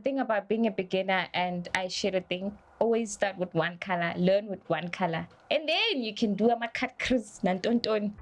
thing about being a beginner and eyeshadow thing, always start with one color, learn with one color, and then you can do a cut crease nantonton.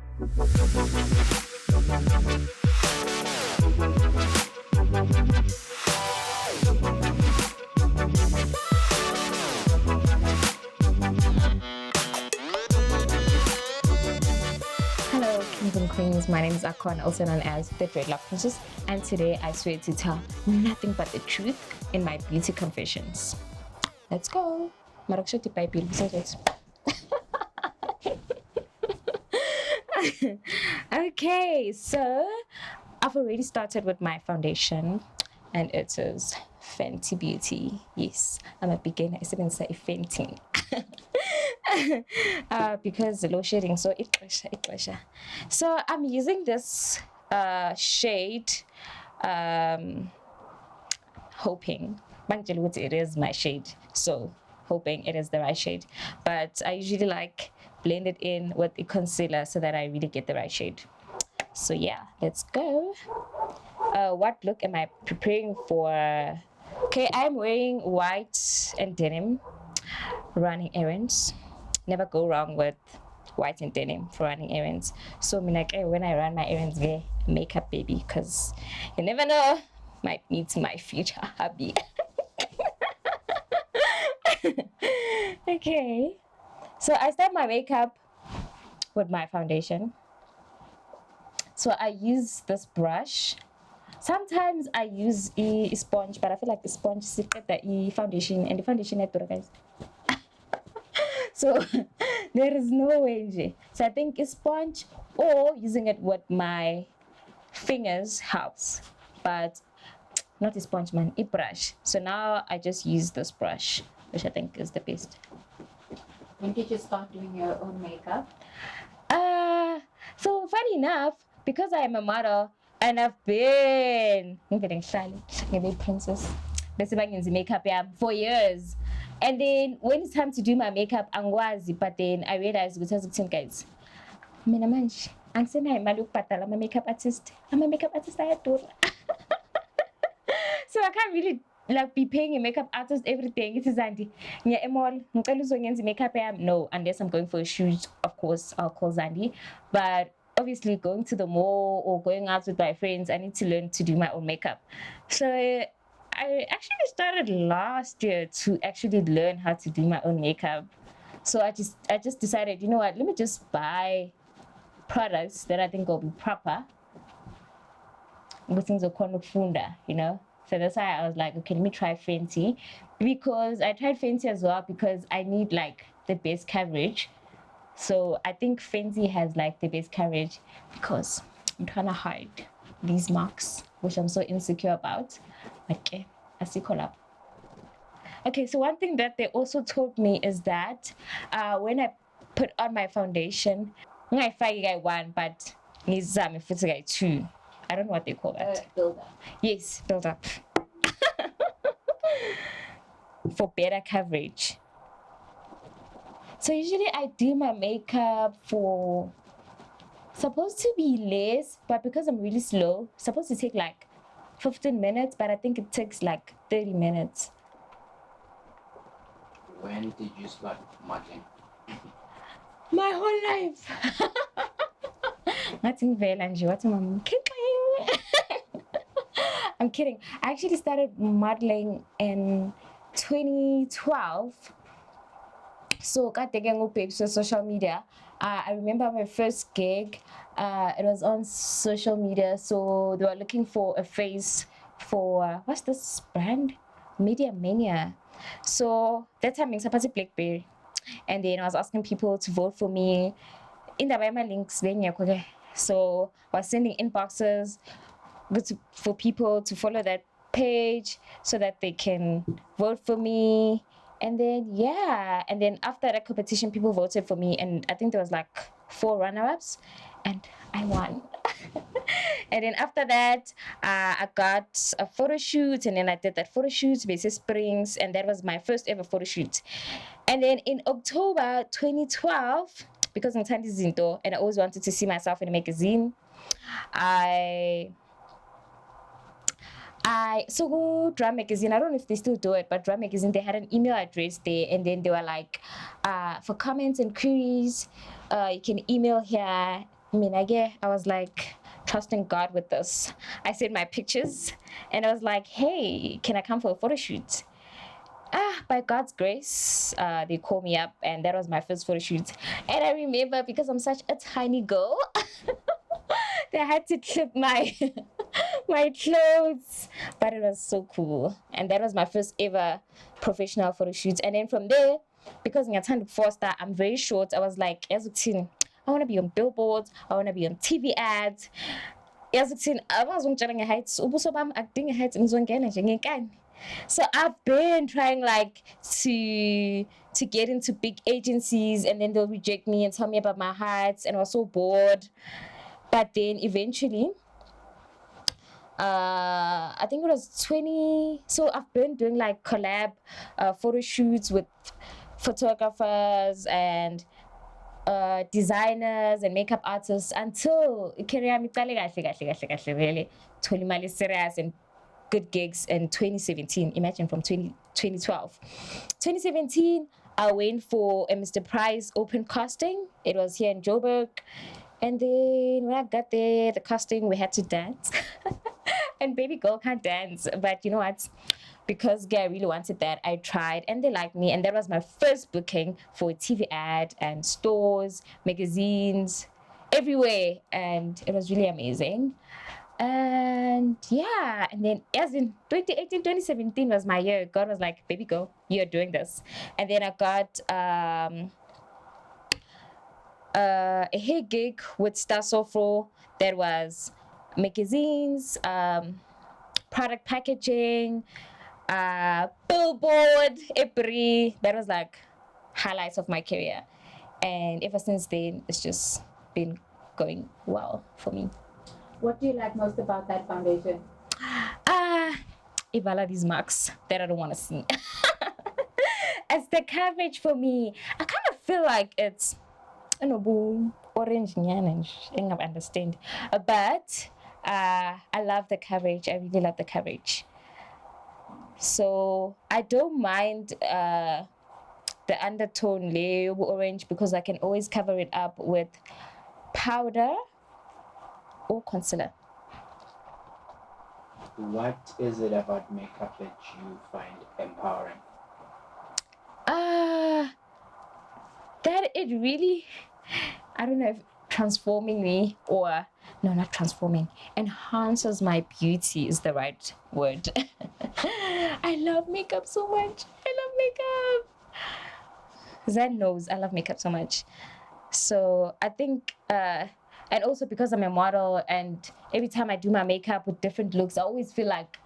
Hello, kings and queens. My name is Akhona, also known as the Dreadlock Princess, and today I swear to tell nothing but the truth in my beauty confessions. Let's go. Okay, so I've already started with my foundation, and it is Fenty Beauty. Yes, I'm a beginner. I didn't say Fenty. Because the low shading, so it. So I'm using this shade, hoping it is my shade, so hoping it is the right shade, but I usually like blend it in with a concealer so that I really get the right shade. So yeah, let's go. What look am I preparing for? Okay, I'm wearing white and denim, running errands. Never go wrong with white and denim for running errands. So when I run my errands, wear makeup, baby, because you never know, might meet my future hubby. Okay, so I start my makeup with my foundation. So I use this brush. Sometimes I use a sponge, but I feel like the sponge is the foundation, and the foundation is guys. So there is no way. So I think a sponge or using it with my fingers helps, but not a sponge, man, a brush. So now I just use this brush, which I think is the best. When did you start doing your own makeup? So funny enough, because I am a model and I've been princess, makeup for years. And then when it's time to do my makeup, but then I realized with us guys, I'm saying I'm a makeup artist. I'm a makeup artist, I adore. So I can't really like be paying a makeup artist everything. It is Zandi. Makeup no, unless I'm going for a shoot, of course I'll call Zandi. But obviously going to the mall or going out with my friends, I need to learn to do my own makeup. So I actually started last year to actually learn how to do my own makeup. So I just decided, you know what, let me just buy products that I think will be proper. You know. So that's why I was like, okay, let me try Fenty, because I tried Fenty as well because I need like the best coverage. So I think Fenty has like the best coverage because I'm trying to hide these marks, which I'm so insecure about. Okay, I see collab. Okay, so one thing that they also told me is that when I put on my foundation, I find guy one, but nizame futhi guy two. I don't know what they call that. Build up. Yes, build up. For better coverage. So usually I do my makeup for supposed to be less, but because I'm really slow, supposed to take like 15 minutes, but I think it takes like 30 minutes. When did you start modeling? My whole life. Nothing very and what I'm kidding. I'm kidding. I actually started modeling in 2012. So got taking page to social media. I remember my first gig. It was on social media. So they were looking for a face for what's this brand? Media Mania. So that time I was Blackberry, and then I was asking people to vote for me. In the my links, so I was sending inboxes for people to follow that page so that they can vote for me. And then yeah, and then after that competition, people voted for me, and I think there was like 4 runner-ups, and I won. And then after that, I got a photo shoot, and then I did that photo shoot, Basis Springs, and that was my first ever photo shoot. And then in October 2012, because I'm Tandy Zinto, and I always wanted to see myself in a magazine, I So Drum Magazine, I don't know if they still do it, but Drum Magazine, they had an email address there, and then they were like, for comments and queries, you can email here. I mean, I was like trusting God with this. I sent my pictures, and I was like, hey, can I come for a photo shoot? By God's grace, they called me up, and that was my first photo shoot. And I remember, because I'm such a tiny girl, they had to clip my my clothes, but it was so cool. And that was my first ever professional photo shoot. And then from there, because ngiyathanda ukufosta, I'm very short. I was like, as ukuthini, I want to be on billboards, I want to be on TV ads. As ukuthini, abazi ungitshela nge-heights, ubuso bami akudingi heights, ngizongena nje ngenkani. So I've been trying like to get into big agencies, and then they'll reject me and tell me about my heights, and I was so bored. But then eventually, I think it was 20. So I've been doing like collab photo shoots with photographers and designers and makeup artists until career yami iqale kahle really thola imali serious and good gigs in 2017. Imagine, from 2012. 2017, I went for a Mr. Price open casting. It was here in Joburg. And then when I got there, the casting, we had to dance. And baby girl can't dance. But you know what? Because I really wanted that, I tried, and they liked me. And that was my first booking for a TV ad and stores, magazines, everywhere. And it was really amazing. And yeah, and then as in 2018, 2017 was my year. God was like, baby girl, you're doing this. And then I got a hair gig with Star Sofro that was magazines, product packaging, billboard, every that was like highlights of my career. And ever since then, it's just been going well for me. What do you like most about that foundation? Ivala, these marks that I don't want to see. It's the coverage for me. I kind of feel like it's orange nyanage. I don't understand. But I love the coverage. I really love the coverage. So I don't mind the undertone layer orange, because I can always cover it up with powder or concealer. What is it about makeup that you find empowering? That it really, I don't know if transforming me, or no, not transforming, enhances my beauty is the right word. I love makeup so much. I love makeup. Zen knows I love makeup so much. So I think, and also because I'm a model, and every time I do my makeup with different looks, I always feel like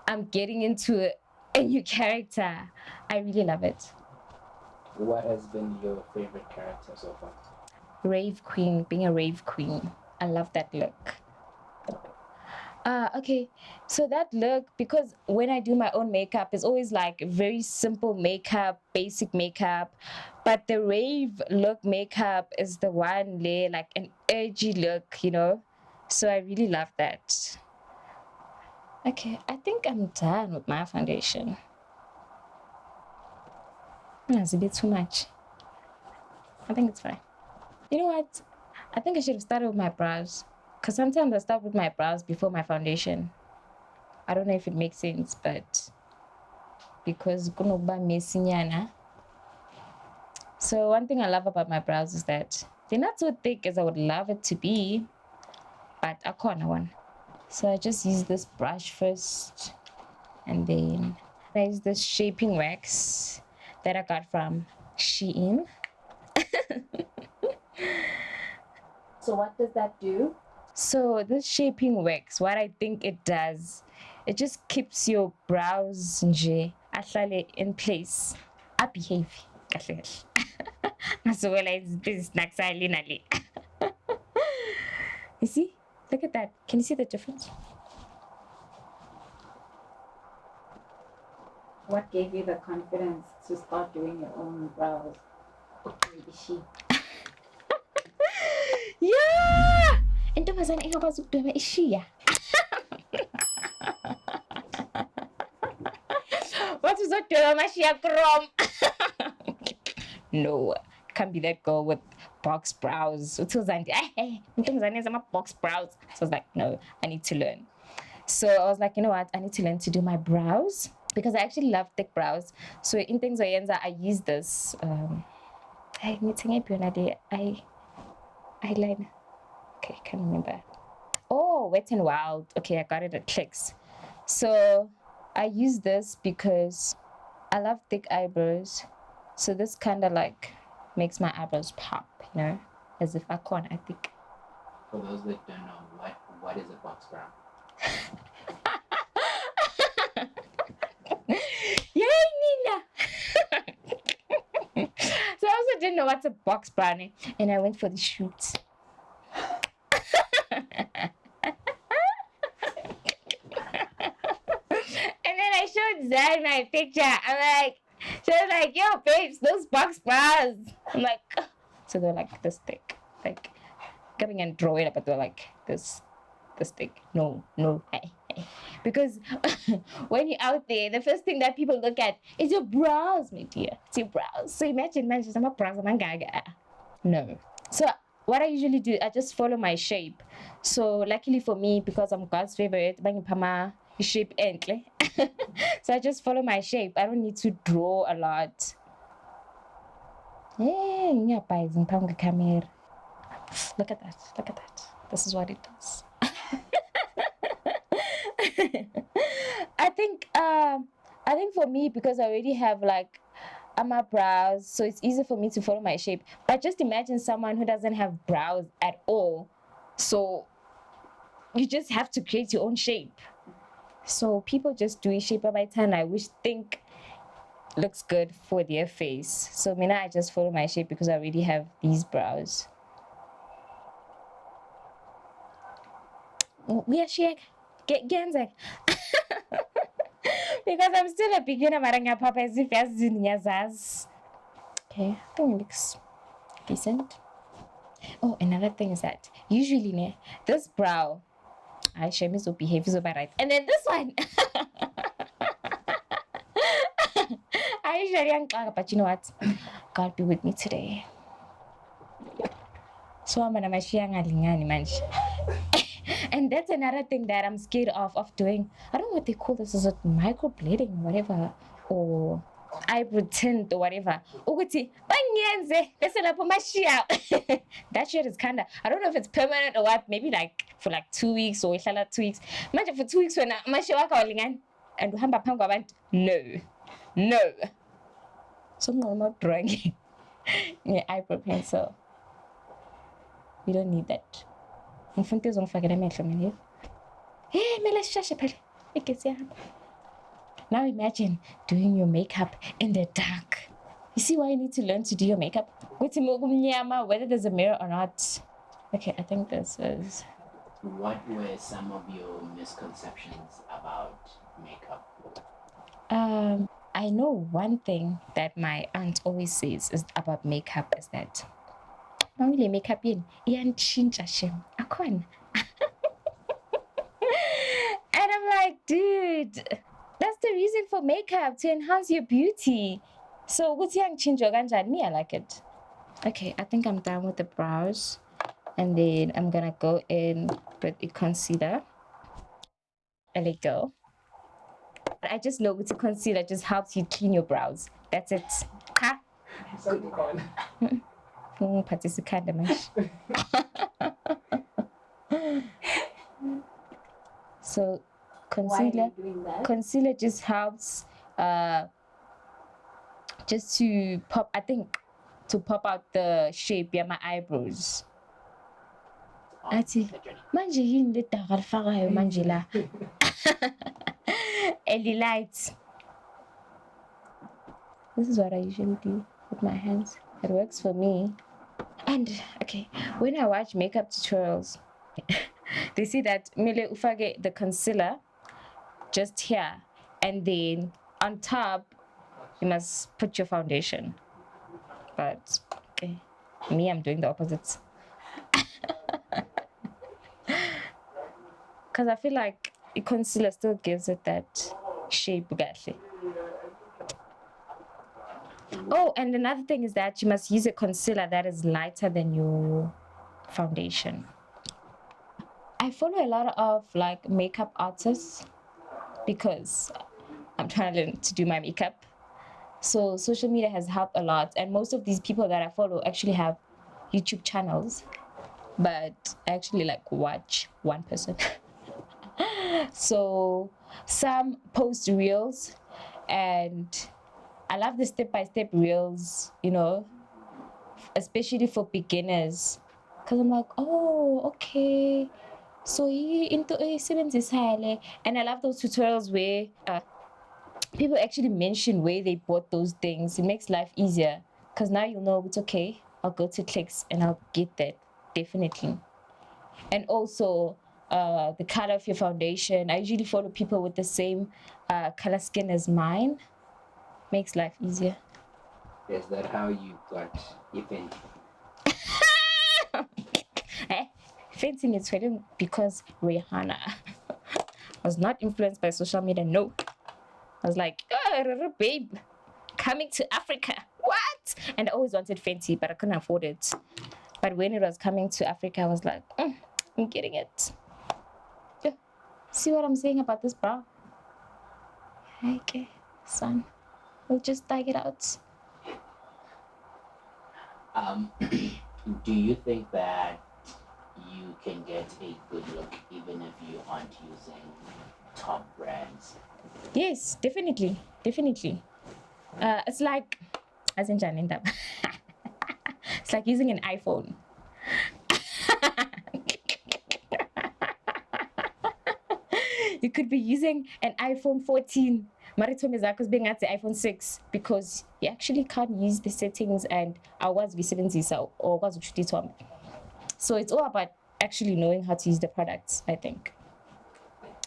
I'm getting into a new character. I really love it. What has been your favorite character so far? Rave queen, being a rave queen. I love that look. Okay, so that look, because when I do my own makeup, it's always like very simple makeup, basic makeup, but the rave look makeup is the one layer, like an edgy look, you know. So I really love that. Okay, I think I'm done with my foundation. That's a bit too much. I think it's fine. You know what? I think I should have started with my brows, because sometimes I start with my brows before my foundation. I don't know if it makes sense, but because kunokuba messinyana. So one thing I love about my brows is that they're not so thick as I would love it to be, but Akhona one. So I just use this brush first, and then I use this shaping wax that I got from Shein. So what does that do? So this shaping wax, what I think it does, it just keeps your brows nje ahlale in place. I behave kahle kahle. Ngasuwela this next eyeliner. You see? Look at that. Can you see the difference? What gave you the confidence to start doing your own brows? Maybe she. Yeah! Intombazane engakwazi ukudweba ishiya. What was that girl? Chrome. No, can't be that girl with box brows. It was like, hey, box brows. So I was like, no, I need to learn. So I was like, you know what? I need to learn to do my brows because I actually love thick brows. So in things I use this. I need to get eyeliner. Okay, can't remember. Oh, Wet n Wild. Okay, I got it at Clicks. So I use this because I love thick eyebrows. So this kind of like makes my eyebrows pop, you know, as if Akhona, I think. For those that don't know, what is a box brow? Yay, Nina! So I also didn't know what's a box brown, and I went for the shoot. And then I showed Zai my picture. I'm like, she was like, yo, babes, those box brows. I'm like, so they're like this thick, like coming and draw it up, but they're like this thick. No, hey. Because when you're out there, the first thing that people look at is your brows, my dear. It's your brows. So imagine, man, I'm a brows, I'm a gaga. No. So what I usually do, I just follow my shape. So luckily for me, because I'm God's favorite, shape ently. So I just follow my shape. I don't need to draw a lot. Hey, look at that. This is what it does. I think for me, because I already have like my brows, so it's easy for me to follow my shape. But just imagine someone who doesn't have brows at all. So you just have to create your own shape. So people just do a shape by time I think looks good for their face. So I just follow my shape because I already have these brows. We are shake. Get Genzek. Because I'm still a beginner, Maranga Papa as if as in Yazaz. Okay, I think it looks decent. Oh, another thing is that usually this brow, I show me so behave so right. And then this one. I usually am, but you know what? God be with me today. So I'm gonna manage. And that's another thing that I'm scared of doing. I don't know what they call this. Is it microblading or whatever? Or eyebrow tint or whatever. That shit is kinda, I don't know if it's permanent or what, maybe like for like 2 weeks or 2 weeks. Imagine for 2 weeks when my and no. So I'm not drawing eyebrow pencil. We don't need that. Now imagine doing your makeup in the dark. You see why you need to learn to do your makeup? Whether there's a mirror or not. Okay, I think this is. What were some of your misconceptions about makeup? I know one thing that my aunt always says is about makeup is that normally makeup in Akhona. And I'm like, dude, that's the reason for makeup, to enhance your beauty. So what's young change me? I like it. Okay, I think I'm done with the brows. And then I'm gonna go in with a concealer. I let go. I just know with the concealer just helps you clean your brows. That's it. Ha? So concealer just helps just to pop, I think, to pop out the shape of my eyebrows. Athi manje yini le daka lifakayo manje la. Eli lights. This is what I usually do with my hands. It works for me. And okay, when I watch makeup tutorials, they say that mele ufake the concealer just here, and then on top you must put your foundation. But okay, me, I'm doing the opposite. Because I feel like concealer still gives it that shape. Oh, and another thing is that you must use a concealer that is lighter than your foundation. I follow a lot of like makeup artists because I'm trying to learn to do my makeup. So social media has helped a lot, and most of these people that I follow actually have YouTube channels, but I actually like watch one person. So some post reels, and I love the step-by-step reels, you know, especially for beginners, because I'm like, oh, okay, so into a and I love those tutorials where people actually mention where they bought those things. It makes life easier because now you know it's okay. I'll go to Clicks and I'll get that definitely. And also the color of your foundation. I usually follow people with the same color skin as mine. Makes life easier. Is that how you got even? Fencing is trading because Rihanna was not influenced by social media. No, I was like, oh, babe, coming to Africa. What? And I always wanted Fenty, but I couldn't afford it. But when it was coming to Africa, I was like, I'm getting it. Yeah. See what I'm saying about this bra? Okay, son. We'll just tag it out. Do you think that you can get a good look even if you aren't using top brands? Yes, definitely. Definitely. It's like, as in Janinda, it's like using an iPhone. You could be using an iPhone 14. Maritomi Zako's being at the iPhone 6 because you actually can't use the settings and I was V70 or was Tom. So it's all about actually knowing how to use the products, I think.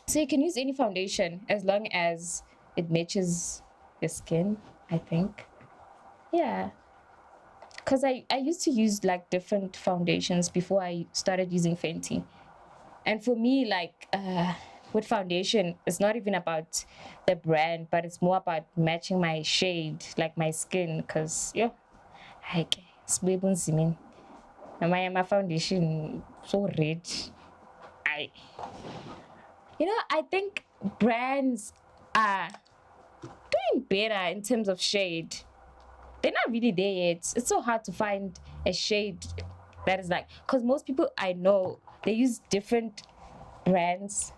So you can use any foundation as long as it matches your skin, I think. Yeah. Because I used to use like different foundations before I started using Fenty. And for me, like with foundation, it's not even about the brand, but it's more about matching my shade, like my skin. Because, yeah, like, it's my foundation so red. I think brands are doing better in terms of shade. They're not really there yet. It's so hard to find a shade that is like, because most people I know, they use different brands,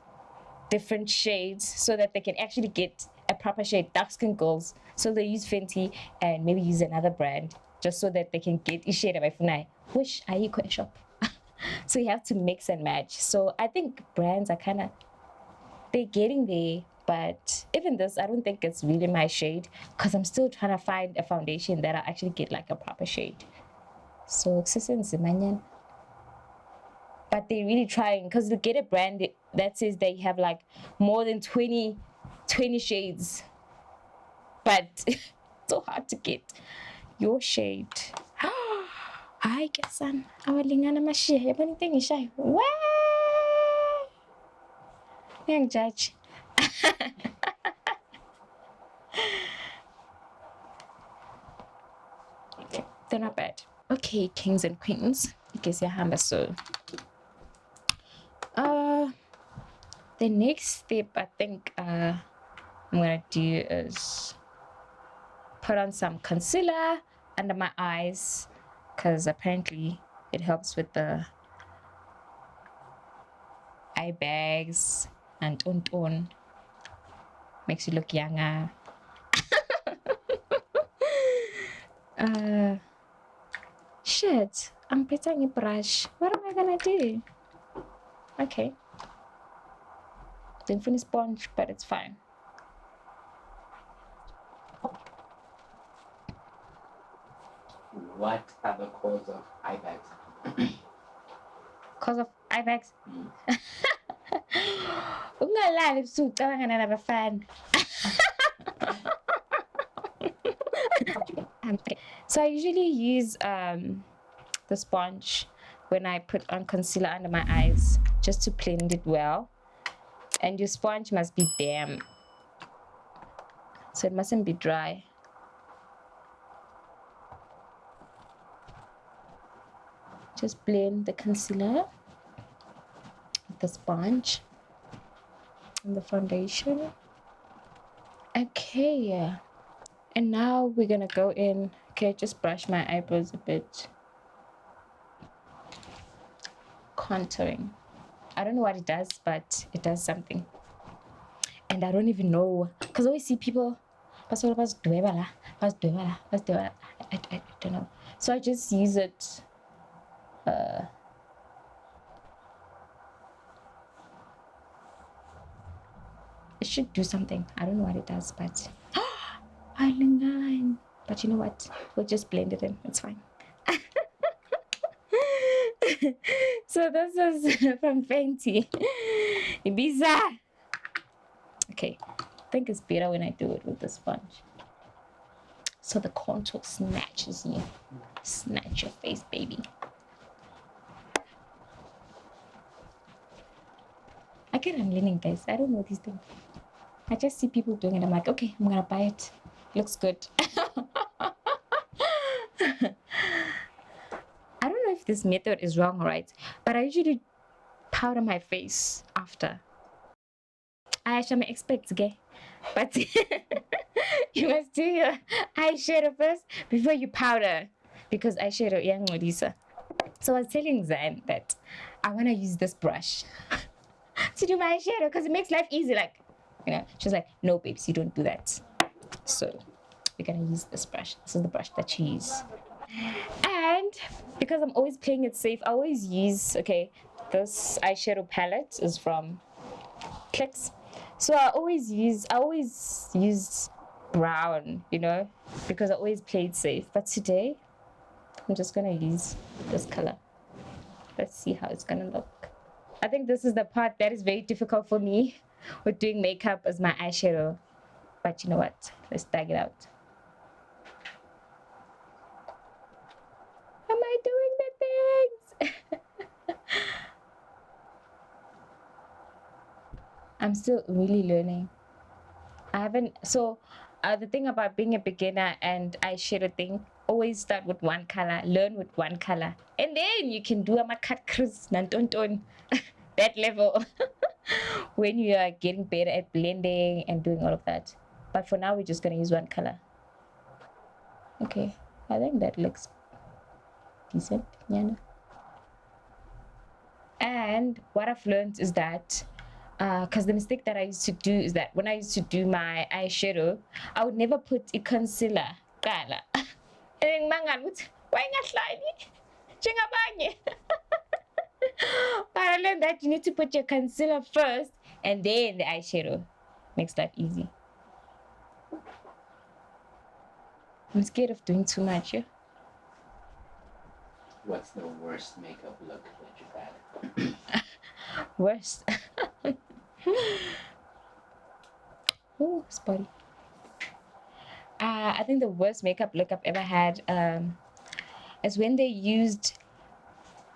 different shades, so that they can actually get a proper shade. Dark skin girls, so they use Fenty and maybe use another brand just so that they can get a shade of my funai. Which I equal shop. So you have to mix and match. So I think brands are kind of they're getting there, but even this, I don't think it's really my shade because I'm still trying to find a foundation that I actually get like a proper shade. So but they're really trying because you get a brand that says they have like more than 20 shades, but it's so hard to get your shade. Hi, Kesan. Awalingana mashiya. Yabani thing is shy. What? Young judge. Okay, they're not bad. Okay, kings and queens. Because you're so. The next step I think I'm gonna do is put on some concealer under my eyes because apparently it helps with the eye bags and makes you look younger. Shit, I'm putting a brush. What am I gonna do? Okay. Didn't finish sponge, but it's fine. What are the cause of eye bags? Cause of eye bags? Ungalali busuku another fan. Okay. So I usually use the sponge when I put on concealer under my eyes just to blend it well. And your sponge must be damp, so it mustn't be dry. just blend the concealer with the sponge and the foundation. Okay, and now we're gonna go in. Okay, just brush my eyebrows a bit. Contouring. I don't know what it does, but it does something. And I don't even know, because I always see people I don't know. So I just use it. It should do something. I don't know what it does, but eyeliner. But you know what? We'll just blend it in. It's fine. So this is from Fenty. Ibiza. Okay, I think it's better when I do it with the sponge. So the contour snatches you. Snatch your face, baby. I get I'm leaning, guys. I don't know these things. I just see people doing it. I'm like, okay, I'm gonna buy it. Looks good. I don't know if this method is wrong or right, but I usually powder my face after. I actually expect gay, but you must do your eyeshadow first before you powder, because eyeshadow young Modisa. So I was telling Zan that I want to use this brush to do my eyeshadow because it makes life easy. Like, you know, she's like, no, babes, you don't do that. So we're gonna use this brush. This is the brush that she uses. And because I'm always playing it safe, I always use, okay, this eyeshadow palette is from Clicks. So I always use brown, you know, because I always play it safe. But today, I'm just gonna use this color. Let's see how it's gonna look. I think this is the part that is very difficult for me with doing makeup as my eyeshadow. But you know what? Let's tag it out. Am I doing the things? I'm still really learning. I haven't, so the thing about being a beginner and eyeshadow thing, always start with one color, learn with one color, and then you can do a cut crease nantonton that level when you are getting better at blending and doing all of that. But for now, we're just gonna use one color. Okay, I think that looks decent, yeah. And what I've learned is that because the mistake that I used to do is that when I used to do my eyeshadow, I would never put a concealer. Kala. And mangan would why not like But I learned that you need to put your concealer first and then the eyeshadow. Makes life easy. I'm scared of doing too much, yeah? What's the worst makeup look that you've had? Worst. Oh, spotty. I think the worst makeup look I've ever had is when they used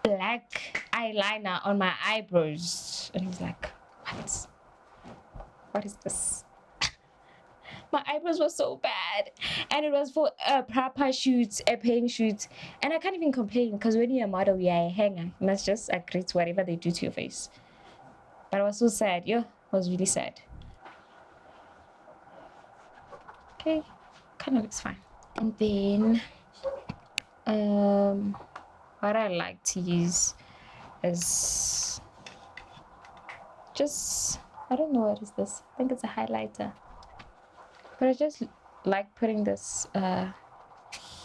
black eyeliner on my eyebrows. And I was like, what? What is this? My eyebrows were so bad. And it was for a proper shoot, a paying shoot. And I can't even complain because when you're a model, you're a hanger. You must just agree to whatever they do to your face. But I was so sad. Yeah, I was really sad. Okay, kind of looks fine. And then what I like to use is just, I don't know what is this. I think it's a highlighter. But I just like putting this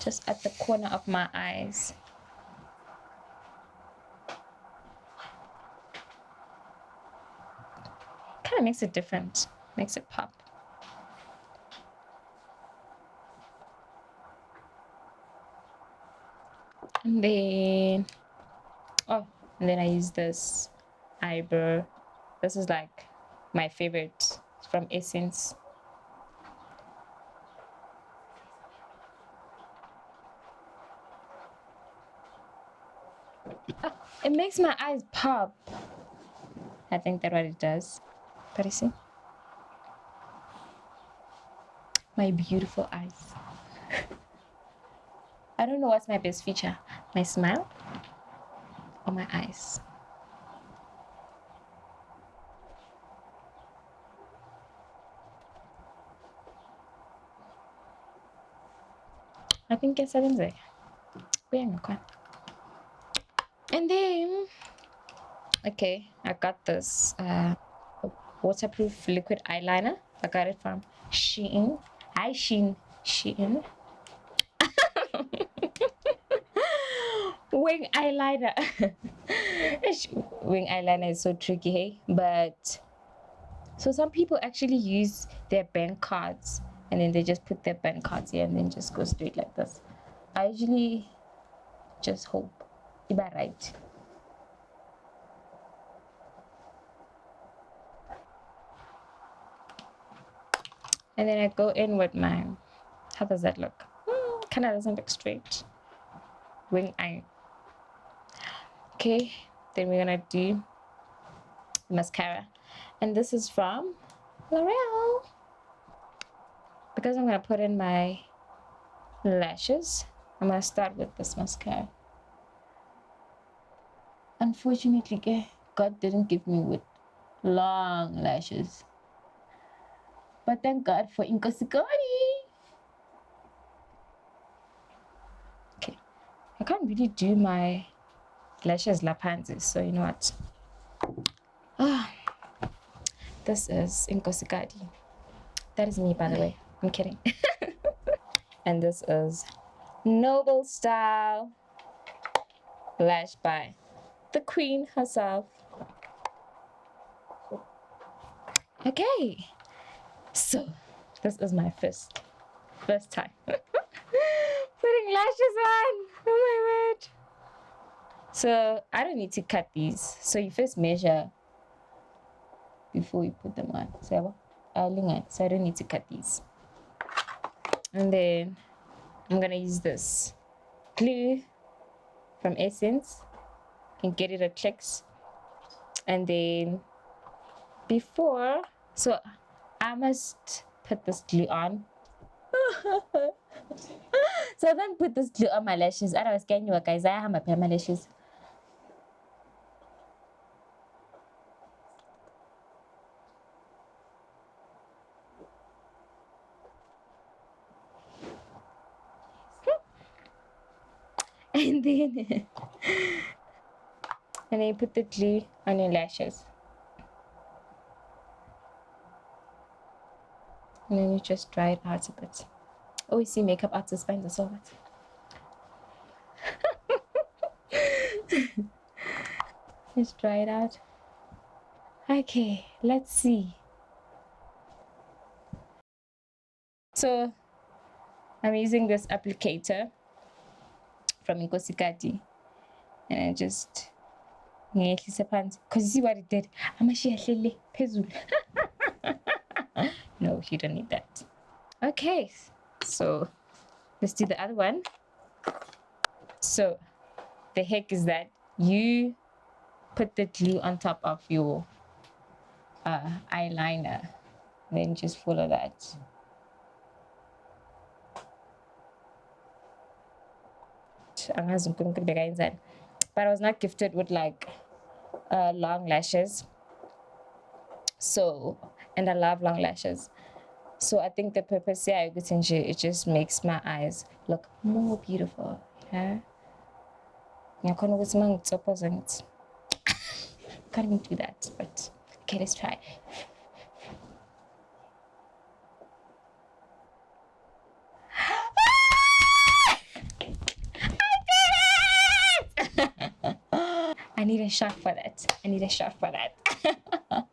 just at the corner of my eyes. Kind of makes it different, makes it pop. And then, oh, and then I use this eyebrow. This is like my favorite from Essence. It makes my eyes pop. I think that's what it does. But you see? My beautiful eyes. I don't know what's my best feature. My smile? on my eyes. I think it's 7 and then okay, I got this waterproof liquid eyeliner. I got it from Shein. Hi Shein. Wing eyeliner. Wing eyeliner is so tricky, hey? But so some people actually use their bank cards and then they just put their bank cards here and then just go straight like this. I usually just hope. Iba right. And then I go in with my, how does that look? Kind of doesn't look straight. Wing eye. Okay, then we're gonna do mascara. And this is from L'Oreal. Because I'm gonna put in my lashes, I'm gonna start with this mascara. Unfortunately, God didn't give me with long lashes. But thank God for Inkosikati. Okay, I can't really do my lashes lapanzis, so you know what? This is Inkosikati. That is me, by the way. I'm kidding. And this is Noble Style Lash by the Queen herself. Okay, so this is my first time putting lashes on. Oh my word. So I don't need to cut these. So you first measure before you put them on. So I don't need to cut these. And then I'm gonna use this glue from Essence. You can get it at Clicks. And then so I must put this glue on. So I don't put this glue on my lashes. Otherwise, can you guys? I have my lashes. And then you put the glue on your lashes. And then you just dry it out a bit. Oh, you see makeup artists find this all that. Just dry it out. Okay, let's see. So I'm using this applicator from Inkosikati. And I just because you see what it did. No, you don't need that. Okay, so let's do the other one. So the heck is that you put the glue on top of your eyeliner, then just follow that. But I was not gifted with like long lashes, so, and I love long lashes, so I think the purpose here it just makes my eyes look more beautiful. Yeah, can't even do that, but okay, let's try. I need a shot for that.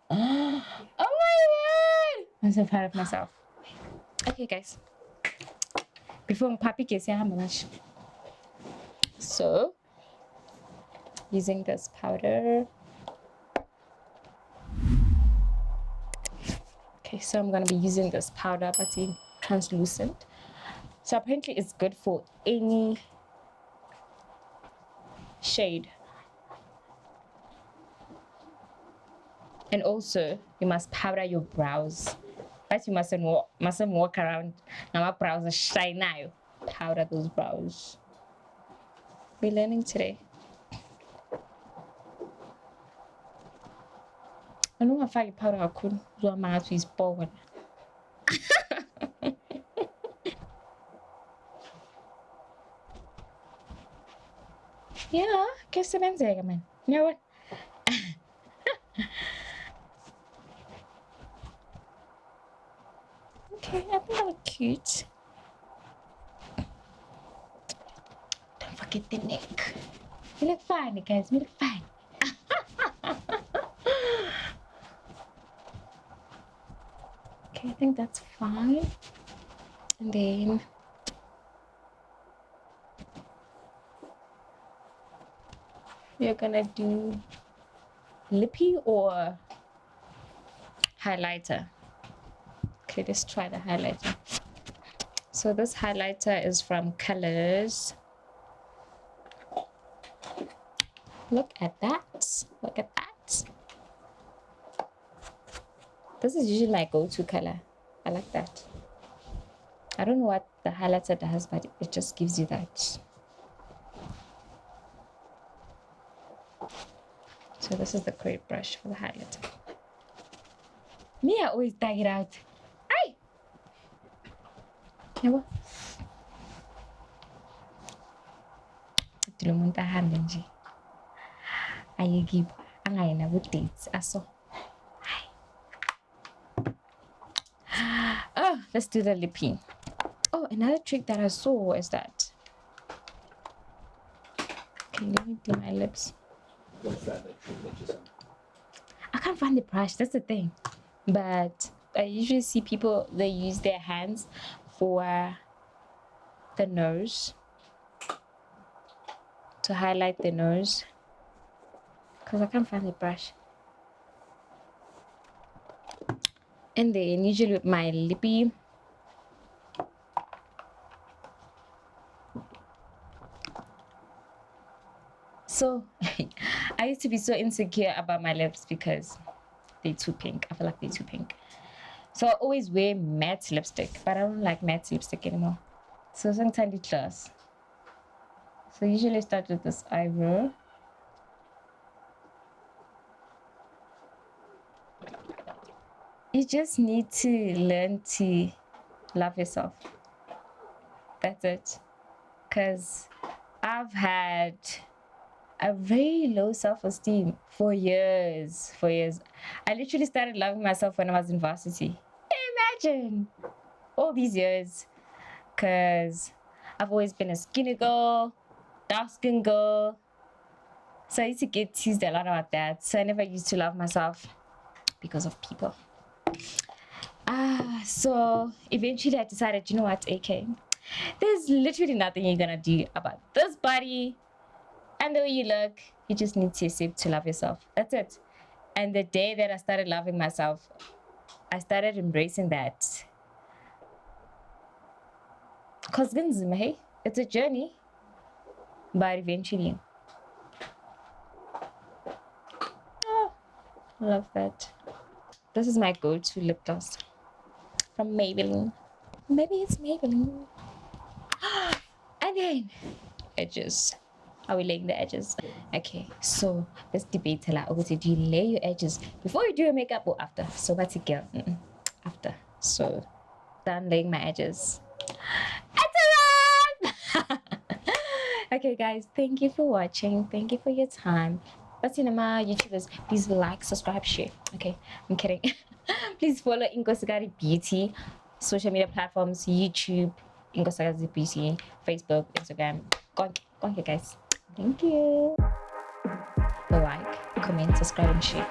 Oh my word! I'm so proud of myself. Okay, guys. Before Papi gets here, so using this powder. Okay, so I'm gonna be using this powder, but it's translucent. So apparently it's good for any shade. And also you must powder your brows. But you mustn't walk around. Now my brows are shiny now. Powder those brows. We're learning today. Angingafaki i-powder kakhulu uzohamba ngathi uyisipoke wena. Yeah, kuyasebenzeka man. Uyabona? Okay, I think that was cute. Don't forget the neck. You look fine, guys. You look fine. Okay, I think that's fine. And then we're gonna do lippy or highlighter. Okay, let's try the highlighter. So this highlighter is from Colors. Look at that. Look at that. This is usually my go-to color. I like that. I don't know what the highlighter does, but it just gives you that. So this is the crepe brush for the highlighter. Me, I always tag it out. Aye! Yabo? Tulo mo tahan nje. Ayigib angay na dates aso. Oh, let's do the lippy. Oh, another trick that I saw is that. Okay, let me do my lips. What's that trick that you saw? I can't find the brush, that's the thing. But I usually see people, they use their hands for the nose, to highlight the nose, because I can't find the brush. And then usually with my lippy, so I used to be so insecure about my lips because they're too pink. I feel like they're too pink. So I always wear matte lipstick, but I don't like matte lipstick anymore. So sometimes it's class. So usually I start with this eyebrow. You just need to learn to love yourself. That's it. Because I've had a very low self-esteem for years. I literally started loving myself when I was in varsity. Imagine all these years. Because I've always been a skinny girl, dark-skinned girl. So I used to get teased a lot about that. So I never used to love myself because of people. So eventually I decided, you know what, AK, there's literally nothing you're gonna do about this body and the way you look. You just need to accept to love yourself. That's it. And the day that I started loving myself, I started embracing that. Because it's a journey, but eventually. Oh, I love that. This is my go-to lip gloss from Maybelline. Maybe it's Maybelline. And then edges. Are we laying the edges? Okay, so let's debate a lot. Okay, do you lay your edges before you do your makeup or after? So what's it, girl? After. So done laying my edges. It's a wrap! Okay, guys, thank you for watching. Thank you for your time. But cinema YouTubers, please like, subscribe, share. Okay, I'm kidding. Please follow Inkosikati Beauty, social media platforms, YouTube, Inkosikati Beauty, Facebook, Instagram. Go on here, guys. Thank you. Like, comment, subscribe, and share.